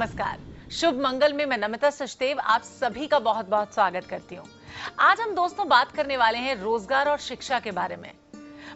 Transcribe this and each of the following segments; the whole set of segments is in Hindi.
नमस्कार। शुभ मंगल में मैं नमिता सचदेव आप सभी का बहुत बहुत स्वागत करती हूँ। आज हम दोस्तों बात करने वाले हैं रोजगार और शिक्षा के बारे में।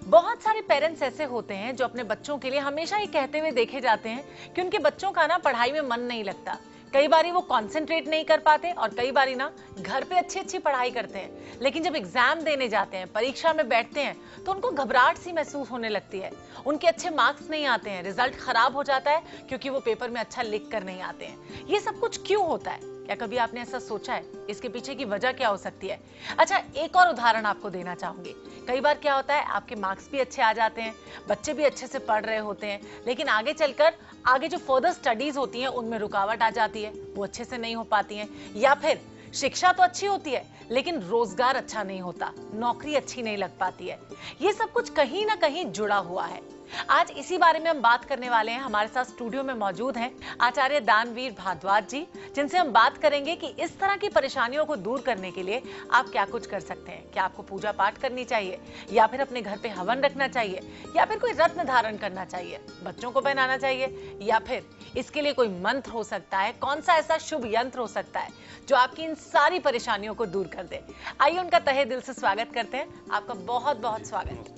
बहुत सारे पेरेंट्स ऐसे होते हैं जो अपने बच्चों के लिए हमेशा ये कहते हुए देखे जाते हैं कि उनके बच्चों का ना पढ़ाई में मन नहीं लगता। कई बारी वो कंसंट्रेट नहीं कर पाते और कई बारी ना घर पे अच्छी पढ़ाई करते हैं, लेकिन जब एग्जाम देने जाते हैं, परीक्षा में बैठते हैं तो उनको घबराहट सी महसूस होने लगती है। उनके अच्छे मार्क्स नहीं आते हैं, रिजल्ट खराब हो जाता है क्योंकि वो पेपर में अच्छा लिख कर नहीं आते हैं। ये सब कुछ क्यों होता है? क्या कभी आपने ऐसा सोचा है? इसके पीछे की वजह क्या हो सकती है? अच्छा, एक और उदाहरण आपको देना चाहूंगी। कई बार क्या होता है, आपके मार्क्स भी अच्छे आ जाते हैं, बच्चे भी अच्छे से पढ़ रहे होते हैं, लेकिन आगे चलकर आगे जो फर्दर स्टडीज होती हैं उनमें रुकावट आ जाती है, वो अच्छे से नहीं हो पाती हैं। या फिर शिक्षा तो अच्छी होती है लेकिन रोजगार अच्छा नहीं होता, नौकरी अच्छी नहीं लग पाती है। ये सब कुछ कहीं ना कहीं जुड़ा हुआ है। आज इसी बारे में हम बात करने वाले हैं। हमारे साथ स्टूडियो में मौजूद हैं आचार्य दानवीर भारद्वाज जी, जिनसे हम बात करेंगे कि इस तरह की परेशानियों को दूर करने के लिए आप क्या कुछ कर सकते हैं। क्या आपको पूजा पाठ करनी चाहिए, या फिर अपने घर पे हवन रखना चाहिए, या फिर कोई रत्न धारण करना चाहिए, बच्चों को पहनाना चाहिए, या फिर इसके लिए कोई मंत्र हो सकता है? कौन सा ऐसा शुभ यंत्र हो सकता है जो आपकी इन सारी परेशानियों को दूर कर दे? आइए उनका तहे दिल से स्वागत करते हैं। आपका बहुत बहुत स्वागत।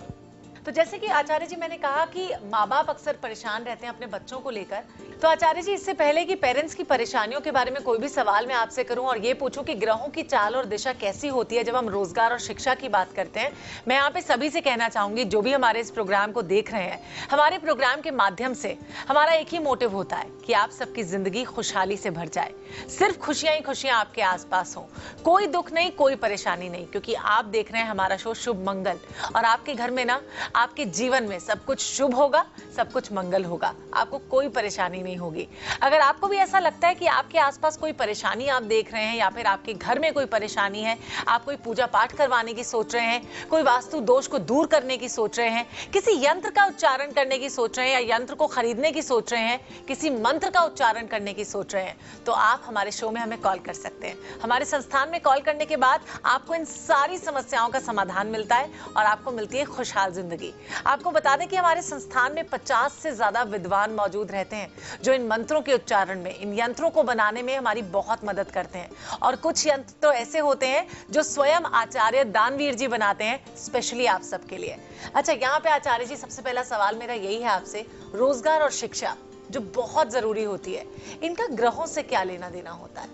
तो जैसे कि आचार्य जी मैंने कहा कि माँ बाप अक्सर परेशान रहते हैं अपने बच्चों को लेकर, तो आचार्य जी इससे पहले कि पेरेंट्स की परेशानियों के बारे में कोई भी सवाल मैं आपसे करूं और ये पूछूं कि ग्रहों की चाल और दिशा कैसी होती है जब हम रोजगार और शिक्षा की बात करते हैं, मैं यहाँ पे सभी से कहना चाहूंगी जो भी हमारे इस प्रोग्राम को देख रहे हैं, हमारे प्रोग्राम के माध्यम से हमारा एक ही मोटिव होता है कि आप सबकी जिंदगी खुशहाली से भर जाए, सिर्फ खुशियां ही खुशियां आपके आसपास हो, कोई दुख नहीं, कोई परेशानी नहीं, क्योंकि आप देख रहे हैं हमारा शो शुभ मंगल, और आपके घर में ना, आपके जीवन में सब कुछ शुभ होगा, सब कुछ मंगल होगा, आपको कोई परेशानी नहीं होगी। अगर आपको भी ऐसा लगता है कि आपके आसपास कोई परेशानी आप देख रहे हैं, या फिर आपके घर में कोई परेशानी है, आप कोई पूजा पाठ करवाने की सोच रहे हैं, कोई वास्तु दोष को दूर करने की सोच रहे हैं, किसी यंत्र का उच्चारण करने की सोच रहे हैं, या यंत्र को खरीदने की सोच रहे हैं, किसी मंत्र का उच्चारण करने की सोच रहे हैं, तो आप हमारे शो में हमें कॉल कर सकते हैं। हमारे संस्थान में कॉल करने के बाद आपको इन सारी समस्याओं का समाधान मिलता है और आपको मिलती है खुशहाल जिंदगी। आपको बता दें कि हमारे संस्थान में 50 से ज्यादा विद्वान मौजूद रहते हैं जो इन मंत्रों के उच्चारण में, इन यंत्रों को बनाने में हमारी बहुत मदद करते हैं। और कुछ यंत्र तो ऐसे होते हैं जो स्वयं आचार्य दानवीर जी बनाते हैं स्पेशली आप सबके लिए। अच्छा, यहाँ पे आचार्य जी सबसे पहला सवाल मेरा यही है आपसे, रोजगार और शिक्षा जो बहुत जरूरी होती है, इनका ग्रहों से क्या लेना देना होता है?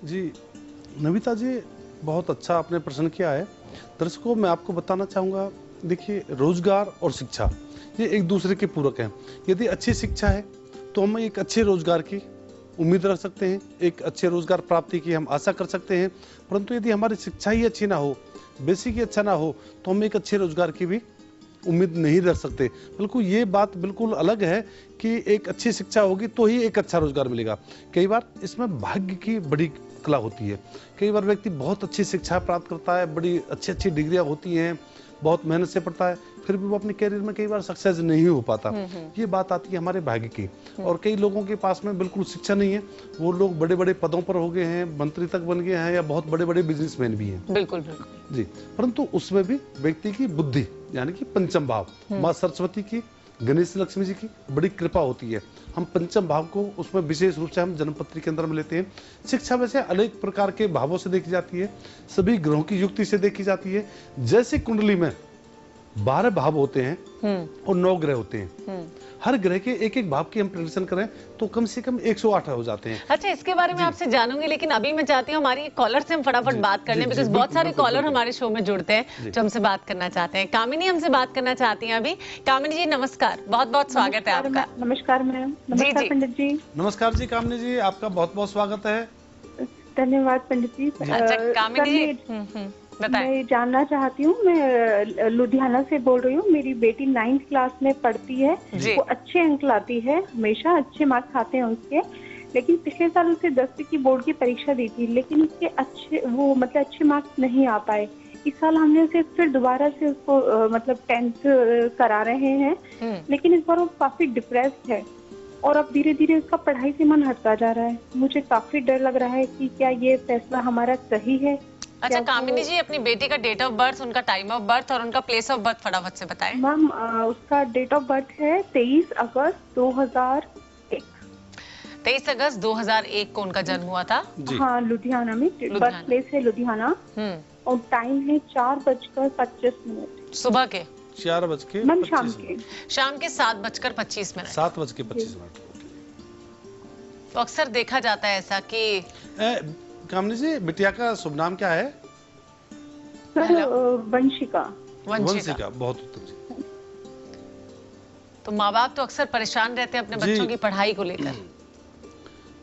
जी नमिता जी, बहुत अच्छा आपने प्रश्न किया है। दर्शकों, मैं आपको बताना चाहूँगा, देखिए रोजगार और शिक्षा ये एक दूसरे के पूरक हैं। यदि अच्छी शिक्षा है तो हम एक अच्छे रोजगार की उम्मीद रख सकते हैं, एक अच्छे रोजगार प्राप्ति की हम आशा कर सकते हैं। परंतु यदि हमारी शिक्षा ही अच्छी ना हो, बेसिक ही अच्छा ना हो, तो हम एक अच्छे रोजगार की भी उम्मीद नहीं रख सकते। बिल्कुल ये बात बिल्कुल अलग है कि एक अच्छी शिक्षा होगी तो ही एक अच्छा रोजगार मिलेगा। कई बार इसमें भाग्य की बड़ी कला होती है। कई बार व्यक्ति बहुत अच्छी शिक्षा प्राप्त करता है, बड़ी अच्छी डिग्रियां होती हैं, बहुत मेहनत से पढ़ता है, फिर भी वो अपने करियर में कई बार सक्सेस नहीं हो पाता। ये बात आती है हमारे भाग्य की। और कई लोगों के पास में बिल्कुल शिक्षा नहीं है, वो लोग बड़े बड़े पदों पर हो गए हैं, मंत्री तक बन गए हैं, या बहुत बड़े बड़े बिजनेसमैन भी हैं। बिल्कुल बिल्कुल जी, परंतु उसमें भी व्यक्ति की बुद्धि यानी कि पंचम भाव, माँ सरस्वती की, गणेश लक्ष्मी जी की बड़ी कृपा होती है। हम पंचम भाव को उसमें विशेष रूप से हम जन्मपत्री के अंदर में लेते हैं। शिक्षा वैसे अनेक प्रकार के भावों से देखी जाती है, सभी ग्रहों की युक्ति से देखी जाती है। जैसे कुंडली में 12 भाव होते हैं और 9 ग्रह होते हैं, हर ग्रह के एक एक भाव की हम प्रेडिक्शन करें तो कम से कम 108 हो जाते हैं। अच्छा, इसके बारे में आपसे जानूंगी, लेकिन अभी मैं चाहती हूँ हमारी कॉलर से हम फटाफट बात कर लें, बिकॉज बहुत सारे कॉलर हमारे शो में जुड़ते हैं जो हमसे बात करना चाहते हैं। कामिनी हमसे बात करना चाहती हैं अभी। कामिनी जी नमस्कार, बहुत बहुत स्वागत है आपका। नमस्कार मैम। नमस्कार पंडित जी। नमस्कार जी कामिनी जी, आपका बहुत बहुत स्वागत है। धन्यवाद पंडित जी। अच्छा कामिनी जी मैं जानना चाहती हूँ, मैं लुधियाना से बोल रही हूँ। मेरी बेटी 9th क्लास में पढ़ती है, वो अच्छे अंक लाती है, हमेशा अच्छे मार्क्स आते हैं उसके। लेकिन पिछले साल उसे 10वीं की बोर्ड की परीक्षा दी थी, लेकिन उसके अच्छे मार्क्स नहीं आ पाए। इस साल हमने उसे फिर दोबारा से उसको 10th करा रहे हैं, लेकिन इस बार वो काफी डिप्रेस्ड है और अब धीरे धीरे उसका पढ़ाई से मन हटता जा रहा है। मुझे काफी डर लग रहा है कि क्या ये फैसला हमारा सही है। अच्छा कामिनी जी, अपनी बेटी का डेट ऑफ बर्थ, उनका टाइम ऑफ बर्थ और उनका प्लेस ऑफ बर्थ फटाफट से बताएं। मैम उसका डेट ऑफ बर्थ है 23 अगस्त 2001। 23 अगस्त 2001 को उनका जन्म हुआ था। जी। हाँ, लुधियाना में, बर्थ प्लेस है लुधियाना, और टाइम है 4:25 सुबह के 4:25 मैम, शाम के 7:25 7:25। तो अक्सर देखा जाता है ऐसा कि कामनी जी, बिटिया का शुभ नाम क्या है? सर, वंशिका। वंशिका, बहुत उत्तम जी। तो माँ बाप तो अक्सर परेशान रहते हैं अपने बच्चों की पढ़ाई को लेकर।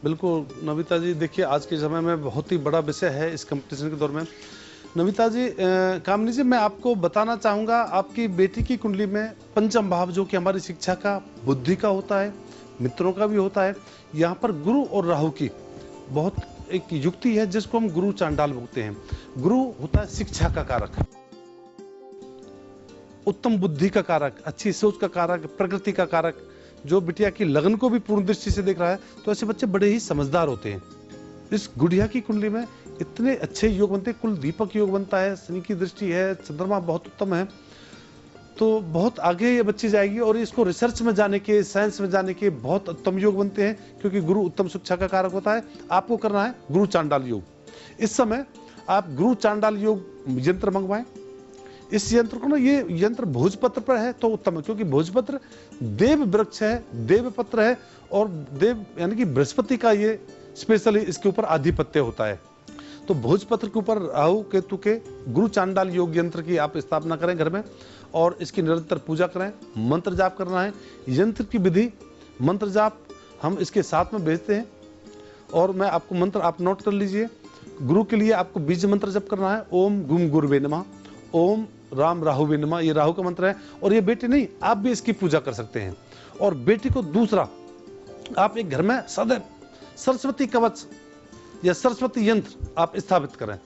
बिल्कुल नमिता जी, देखिए आज के समय में बहुत ही बड़ा विषय है इस कंपटीशन के दौर में। नमिता जी, कामनी जी, मैं आपको बताना चाहूंगा, आपकी बेटी की कुंडली में पंचम भाव, जो कि हमारी शिक्षा का, बुद्धि का होता है, मित्रों का भी होता है, यहाँ पर गुरु और राहु की बहुत एक युक्ति है जिसको हम गुरु चांडाल बोलते हैं। गुरु होता है शिक्षा का कारक, उत्तम बुद्धि का कारक, अच्छी सोच का कारक, प्रकृति का कारक। जो बिटिया की लगन को भी पूर्ण दृष्टि से देख रहा है, तो ऐसे बच्चे बड़े ही समझदार होते हैं। इस गुड़िया की कुंडली में इतने अच्छे योग बनते हैं, कुल दीपक योग बनता है, शनि की दृष्टि है, चंद्रमा बहुत उत्तम है, तो बहुत आगे ये बच्ची जाएगी। और इसको रिसर्च में जाने के, साइंस में जाने के बहुत उत्तम योग बनते हैं, क्योंकि गुरु उत्तम शिक्षा का कारक होता है। आपको करना है गुरु चांडाल योग। इस समय आप गुरु चांडाल योग यंत्र मंगवाएं। इस यंत्र को ना, ये यंत्र भोजपत्र पर है तो उत्तम है, क्योंकि भोजपत्र देव वृक्ष है, देव पत्र है, और देव यानी कि बृहस्पति का ये स्पेशली इसके ऊपर आधिपत्य होता है। तो भोजपत्र के ऊपर राहु केतु के गुरु चांडाल योग यंत्र की आप स्थापना करें घर में, और इसकी निरंतर पूजा करें। मंत्र जाप करना है। यंत्र की विधि, मंत्र जाप हम इसके साथ में भेजते हैं, और मैं आपको मंत्र आप नोट कर लीजिए। गुरु के लिए आपको बीज मंत्र जप करना है, ओम गुम गुरुवे नमः, ओम राम राहुवे नमः, ये राहु का मंत्र है। और ये बेटी नहीं, आप भी इसकी पूजा कर सकते हैं। और बेटी को दूसरा, आप एक घर में सदैव सरस्वती कवच या सरस्वती यंत्र आप स्थापित करें,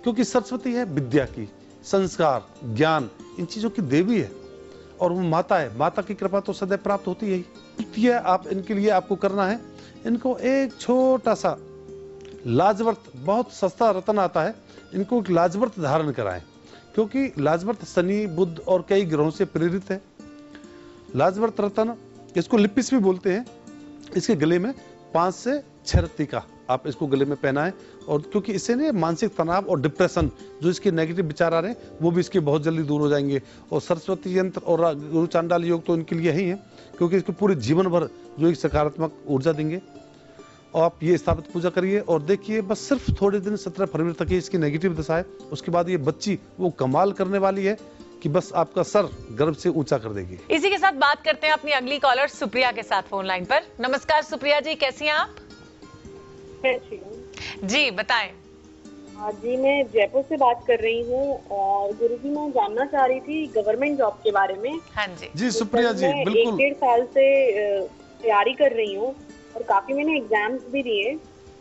क्योंकि सरस्वती है विद्या की, संस्कार, ज्ञान, इन चीजों की देवी है, और वो माता है। माता की कृपा तो सदैव प्राप्त होती है। तृतीय, आप इनके लिए आपको करना है, इनको एक छोटा सा लाजवर्त, बहुत सस्ता रत्न आता है, इनको एक लाजवर्त धारण कराएं, क्योंकि लाजवर्त शनि, बुध और कई ग्रहों से प्रेरित है। लाजवर्त रत्न, इसको लिपिस भी बोलते हैं। इसके गले में 5 से 6 रत्ती का आप इसको गले में पहनाएं, और क्योंकि इससे ना मानसिक तनाव और डिप्रेशन, जो इसके नेगेटिव विचार आ रहे हैं, वो भी इसके बहुत जल्दी दूर हो जाएंगे। और सरस्वती यंत्र और गुरु चांडाल योग तो इनके लिए ही है, क्योंकि इसको पूरे जीवन भर जो एक सकारात्मक ऊर्जा देंगे। और आप ये स्थापित पूजा करिए, और देखिए बस सिर्फ थोड़े दिन, 17 फरवरी तक ही इसकी नेगेटिव दशा है। उसके बाद ये बच्ची वो कमाल करने वाली है कि बस आपका सर गर्व से ऊंचा कर देगी। इसी के साथ बात करते हैं अपनी अगली कॉलर सुप्रिया के साथ फोन लाइन पर। नमस्कार सुप्रिया जी, कैसी हैं आप? जी बताएं। जी, मैं जयपुर से बात कर रही हूँ, और गुरुजी मैं जानना चाह रही थी गवर्नमेंट जॉब के बारे में। हाँ जी। जी सुप्रिया जी, बिल्कुल। 1-1.5 साल से तैयारी कर रही हूँ, और काफी मैंने एग्जाम्स भी दिए,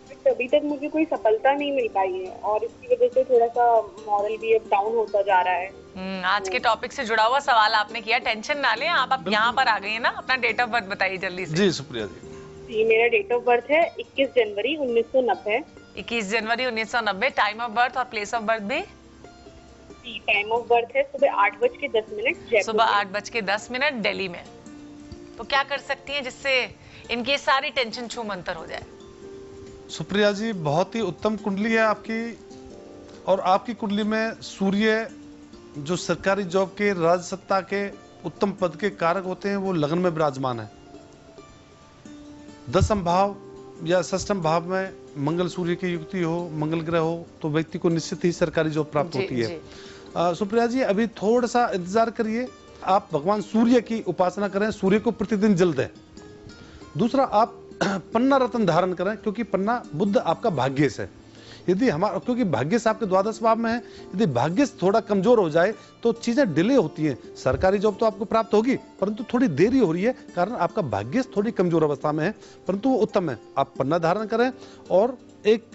बट अभी तक मुझे कोई सफलता नहीं मिल पाई है, और इसकी वजह से थोड़ा सा मॉरल भी अब डाउन होता जा रहा है। आज के टॉपिक से जुड़ा हुआ सवाल आपने किया, टेंशन ना लें, आप यहाँ पर आ गई है ना। अपना डेट ऑफ बर्थ बताइए जल्दी से। जी सुप्रिया जी। जी, मेरा डेट ऑफ बर्थ है 21 जनवरी 1990। 21 जनवरी 1990। टाइम ऑफ बर्थ और प्लेस ऑफ बर्थ भी? जी, टाइम ऑफ बर्थ है सुबह 8:10 सुबह 8:10 दिल्ली में। तो क्या कर सकती हैं जिससे इनकी सारी टेंशन छू मंतर हो जाए? सुप्रिया जी, बहुत ही उत्तम कुंडली है आपकी, और आपकी कुंडली में सूर्य जो सरकारी जॉब के, राजसत्ता के उत्तम पद के कारक होते हैं, वो लगन में विराजमान है। 10th भाव या 6th भाव में मंगल सूर्य की युक्ति हो, मंगल ग्रह हो, तो व्यक्ति को निश्चित ही सरकारी जॉब प्राप्त होती है। सुप्रिया जी, अभी थोड़ा सा इंतजार करिए। आप भगवान सूर्य की उपासना करें, सूर्य को प्रतिदिन जल दें। दूसरा, आप पन्ना रत्न धारण करें, क्योंकि पन्ना बुध आपका भाग्येश है। यदि हमारा, क्योंकि भाग्येश आपके द्वादश भाव में है, यदि भाग्येश थोड़ा कमजोर हो जाए तो चीजें डिले होती हैं। सरकारी जॉब तो आपको प्राप्त होगी, परंतु थोड़ी देरी हो रही है, कारण आपका भाग्येश थोड़ी कमजोर अवस्था में है, परंतु वो उत्तम है। आप पन्ना धारण करें, और एक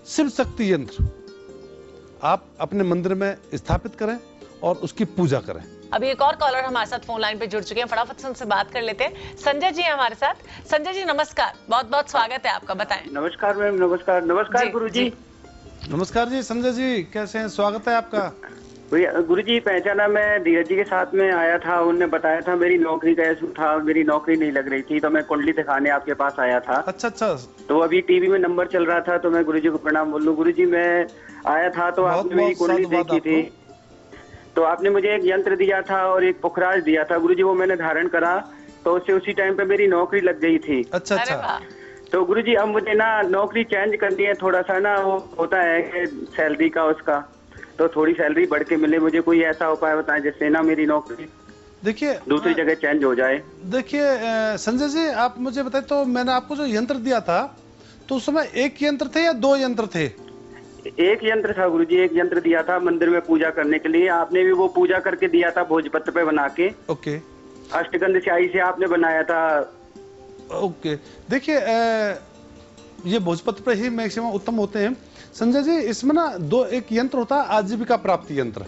शिव शक्ति यंत्र आप अपने मंदिर में स्थापित करें, और उसकी पूजा करें। अभी एक और कॉलर हमारे साथ फोन लाइन पे जुड़ चुके हैं, फटाफट से उनसे बात कर लेते हैं। संजय जी हमारे साथ। संजय जी नमस्कार, बहुत बहुत स्वागत है आपका, बताएं। नमस्कार मैम, नमस्कार। नमस्कार गुरुजी। नमस्कार जी संजय जी, कैसे हैं? स्वागत है आपका। गुरुजी पहचाना, मैं धीरज जी के साथ में आया था, उन्होंने बताया था मेरी नौकरी का इशू था, मेरी नौकरी नहीं लग रही थी, तो मैं कुंडली दिखाने आपके पास आया था। अच्छा अच्छा। तो अभी टीवी में नंबर चल रहा था, तो मैं गुरुजी को प्रणाम बोल लूं। गुरुजी मैं आया था तो आपने मेरी कुंडली देखी थी, तो आपने मुझे एक यंत्र दिया था और एक पुखराज दिया था गुरुजी, वो मैंने धारण करा तो उससे उसी टाइम पे मेरी नौकरी लग गई थी। अच्छा अच्छा। तो गुरुजी अब मुझे ना नौकरी चेंज करनी है, थोड़ा सा ना वो होता है कि सैलरी का उसका, तो थोड़ी सैलरी बढ़ के मिले, मुझे कोई ऐसा उपाय बताएं जिससे ना मेरी नौकरी देखिए दूसरी जगह चेंज हो जाए। देखिए संजय जी, आप मुझे बताए, तो मैंने आपको जो यंत्र दिया था तो उस समय एक यंत्र थे या दो यंत्र थे? एक यंत्र था गुरुजी, एक यंत्र दिया था मंदिर में पूजा करने के लिए, आपने भी वो पूजा करके दिया था भोजपत्र पे बना के। ओके। अष्टगंध स्याही से आपने बनाया था। ओके। देखिए ये भोजपत्र पे ही मैक्सिमम उत्तम होते हैं संजय जी। इसमें ना एक यंत्र होता है आजीविका प्राप्ति यंत्र,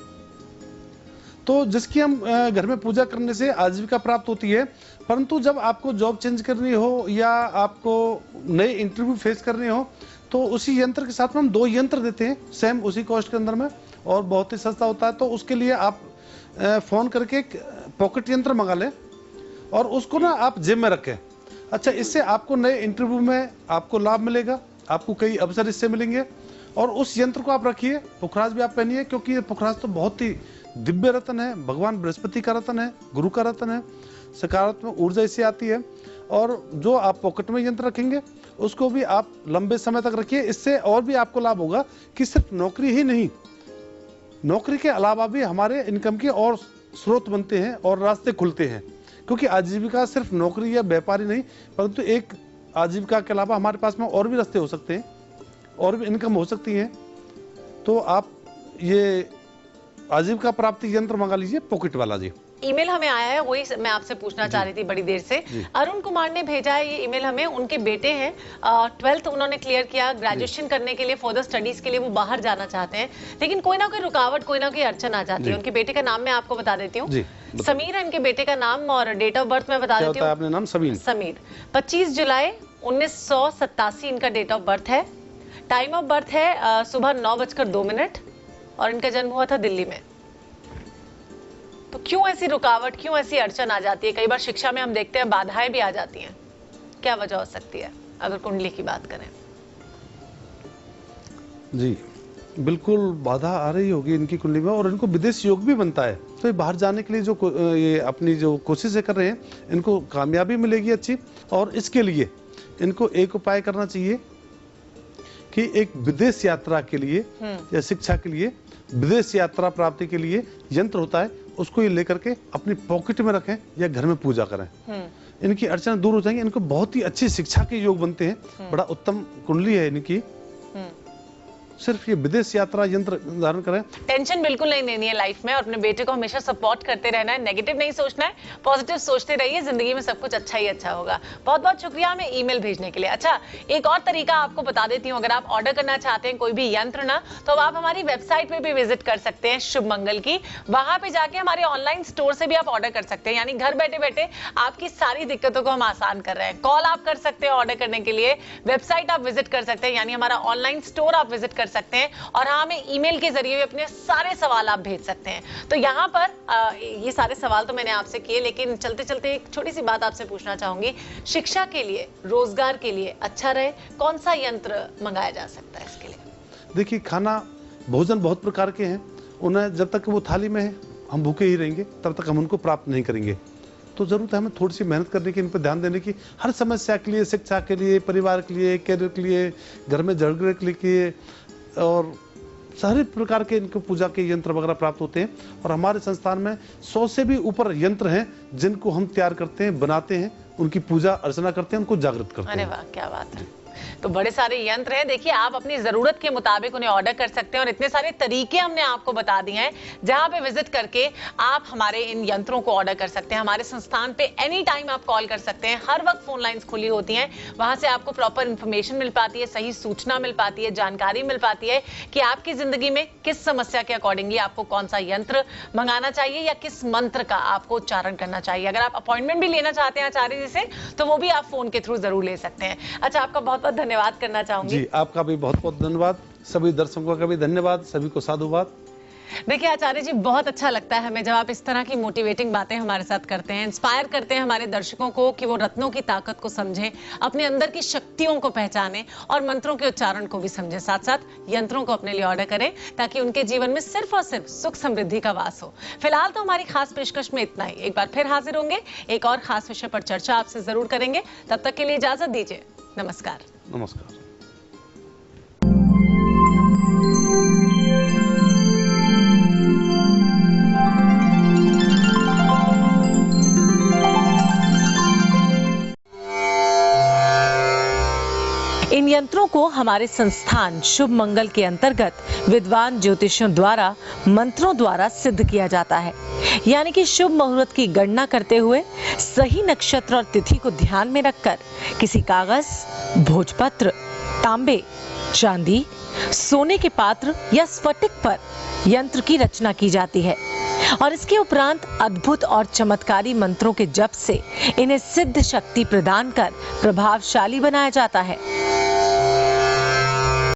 तो जिसकी हम घर में पूजा करने से आजीविका प्राप्त होती है। परंतु जब आपको जॉब चेंज करनी हो या आपको नए इंटरव्यू फेस करने हो तो उसी यंत्र के साथ में हम दो यंत्र देते हैं सेम उसी कॉस्ट के अंदर में, और बहुत ही सस्ता होता है। तो उसके लिए आप फोन करके एक पॉकेट यंत्र मंगा लें और उसको ना आप जेब में रखें। अच्छा, इससे आपको नए इंटरव्यू में आपको लाभ मिलेगा, आपको कई अवसर इससे मिलेंगे। और उस यंत्र को आप रखिए, पुखराज भी आप पहनिए, क्योंकि ये पुखराज तो बहुत ही दिव्य रत्न है, भगवान बृहस्पति का रत्न है, गुरु का रत्न है, सकारात्मक ऊर्जा इससे आती है। और जो आप पॉकेट में यंत्र रखेंगे उसको भी आप लंबे समय तक रखिए। इससे और भी आपको लाभ होगा कि सिर्फ नौकरी ही नहीं, नौकरी के अलावा भी हमारे इनकम के और स्रोत बनते हैं और रास्ते खुलते हैं। क्योंकि आजीविका सिर्फ नौकरी या व्यापारी नहीं, परंतु एक आजीविका के अलावा हमारे पास में और भी रास्ते हो सकते हैं और भी इनकम हो सकती है। तो आप ये आजीविका प्राप्ति यंत्र मंगा लीजिए, पॉकेट वाला जी। ईमेल हमें आया है, वही मैं आपसे पूछना चाह रही थी बड़ी देर से। अरुण कुमार ने भेजा है ये ईमेल हमें। उनके बेटे हैं, 12th उन्होंने क्लियर किया, ग्रेजुएशन करने के लिए फर्दर स्टडीज के लिए वो बाहर जाना चाहते हैं, लेकिन कोई ना कोई रुकावट, कोई ना कोई अड़चन आ जाती है। उनके बेटे का नाम मैं आपको बता देती हूँ, समीर है इनके बेटे का नाम, और डेट ऑफ बर्थ मैं बता देती हूँ। आपने नाम समीर 25 जुलाई 1987 इनका डेट ऑफ बर्थ है। टाइम ऑफ बर्थ है सुबह 9:02, और इनका जन्म हुआ था दिल्ली में। तो क्यों ऐसी रुकावट, क्यों ऐसी अड़चन आ जाती है? कई बार शिक्षा में हम देखते हैं बाधाएं भी आ जाती हैं, क्या वजह हो सकती है अगर कुंडली की बात करें? जी बिल्कुल बाधा आ रही होगी इनकी कुंडली में, और इनको विदेश योग भी बनता है। तो ये बाहर जाने के लिए जो ये अपनी जो कोशिशें कर रहे हैं, इनको कामयाबी मिलेगी अच्छी। और इसके लिए इनको एक उपाय करना चाहिए कि एक विदेश यात्रा के लिए या शिक्षा के लिए विदेश यात्रा प्राप्ति के लिए यंत्र होता है, उसको ये लेकर के अपनी पॉकेट में रखें या घर में पूजा करें। इनकी अड़चन दूर हो जाएंगी, इनको बहुत ही अच्छी शिक्षा के योग बनते हैं। बड़ा उत्तम कुंडली है इनकी। सिर्फ ये विदेश यात्रा यंत्र धारण करें। टेंशन बिल्कुल नहीं लेनी है लाइफ में, और अपने बेटे को हमेशा सपोर्ट करते रहना है, नेगेटिव नहीं सोचना है, पॉजिटिव सोचते रहिए, जिंदगी में सब कुछ अच्छा ही अच्छा होगा। बहुत बहुत शुक्रिया हमें ईमेल भेजने के लिए। अच्छा, एक और तरीका आपको बता देती हूँ, अगर आप ऑर्डर करना चाहते हैं कोई भी यंत्र ना, तो आप हमारी वेबसाइट पे भी विजिट कर सकते हैं शुभ मंगल की। वहां पे जाके हमारे ऑनलाइन स्टोर से भी आप ऑर्डर कर सकते हैं, यानी घर बैठे बैठे आपकी सारी दिक्कतों को हम आसान कर रहे हैं। कॉल आप कर सकते हैं ऑर्डर करने के लिए, वेबसाइट आप विजिट कर सकते हैं, यानी हमारा ऑनलाइन स्टोर आप विजिट कर सकते हैं, और हाँ, हमें ईमेल के जरिए भी अपने सारे सवाल आप भेज सकते हैं। तो यहाँ पर ये सारे सवाल तो मैंने आपसे किए, लेकिन चलते चलते एक छोटी सी बात आपसे पूछना चाहूंगी। शिक्षा के लिए, रोजगार के लिए अच्छा रहे, कौन सा यंत्र मंगाया जा सकता है इसके लिए? देखिए, खाना भोजन बहुत प्रकार के हैं, उन्हें जब तक वो थाली में है हम भूखे ही रहेंगे, तब तक हम उनको प्राप्त नहीं करेंगे। तो जरूरत है हमें थोड़ी सी मेहनत करने की, इन पर ध्यान देने की। हर समस्या के लिए, शिक्षा के लिए, परिवार के लिए, कैरियर के लिए, घर में झगड़े के लिए, और सारे प्रकार के इनको पूजा के यंत्र वगैरह प्राप्त होते हैं। और हमारे संस्थान में 100 से भी ऊपर यंत्र हैं जिनको हम तैयार करते हैं, बनाते हैं, उनकी पूजा अर्चना करते हैं, उनको जागृत करते हैं। अरे वाह, क्या बात है। तो बड़े सारे यंत्र हैं, देखिए आप अपनी जरूरत के मुताबिक उन्हें ऑर्डर कर सकते हैं, और इतने सारे तरीके हमने आपको बता दिए हैं जहां पे विजिट करके आप हमारे इन यंत्रों को ऑर्डर कर सकते हैं। हमारे संस्थान पे एनी टाइम आप कॉल कर सकते हैं, हर वक्त फोन लाइंस खुली होती हैं, वहां से आपको प्रॉपर इंफॉर्मेशन मिल पाती है, सही सूचना मिल पाती है, जानकारी मिल पाती है कि आपकी जिंदगी में किस समस्या के अकॉर्डिंगली आपको कौन सा यंत्र मंगाना चाहिए या किस मंत्र का आपको उच्चारण करना चाहिए। अगर आप अपॉइंटमेंट भी लेना चाहते हैं आचार्य जी से, तो वो भी आप फोन के थ्रू जरूर ले सकते हैं। अच्छा, आपका बहुत बहुत धन्यवाद करना चाहूंगी। जी, आपका भी बहुत बहुत धन्यवाद, सभी दर्शकों का भी धन्यवाद, सभी को साधुवाद। देखिए आचार्य जी, बहुत अच्छा लगता है हमें जब आप इस तरह की मोटिवेटिंग बातें हमारे साथ करते हैं, इंस्पायर करते हैं हमारे दर्शकों को कि वो रत्नों की ताकत को समझें, अपने अंदर की शक्तियों को पहचानें और मंत्रों के उच्चारण को भी समझें, साथ साथ यंत्रों को अपने लिए ऑर्डर करें ताकि उनके जीवन में सिर्फ और सिर्फ सुख समृद्धि का वास हो। फिलहाल तो हमारी खास पेशकश में इतना ही। एक बार फिर हाजिर होंगे, एक और खास विषय पर चर्चा आपसे जरूर करेंगे। तब तक के लिए इजाजत दीजिए। नमस्कार। नमस्कार। इन यंत्रों को हमारे संस्थान शुभ मंगल के अंतर्गत विद्वान ज्योतिषियों द्वारा मंत्रों द्वारा सिद्ध किया जाता है। यानी कि शुभ मुहूर्त की गणना करते हुए सही नक्षत्र और तिथि को ध्यान में रखकर किसी कागज, भोजपत्र, तांबे, चांदी, सोने के पात्र या स्फटिक पर यंत्र की रचना की जाती है और इसके उपरांत अद्भुत और चमत्कारी मंत्रों के जप से इन्हें सिद्ध शक्ति प्रदान कर प्रभावशाली बनाया जाता है।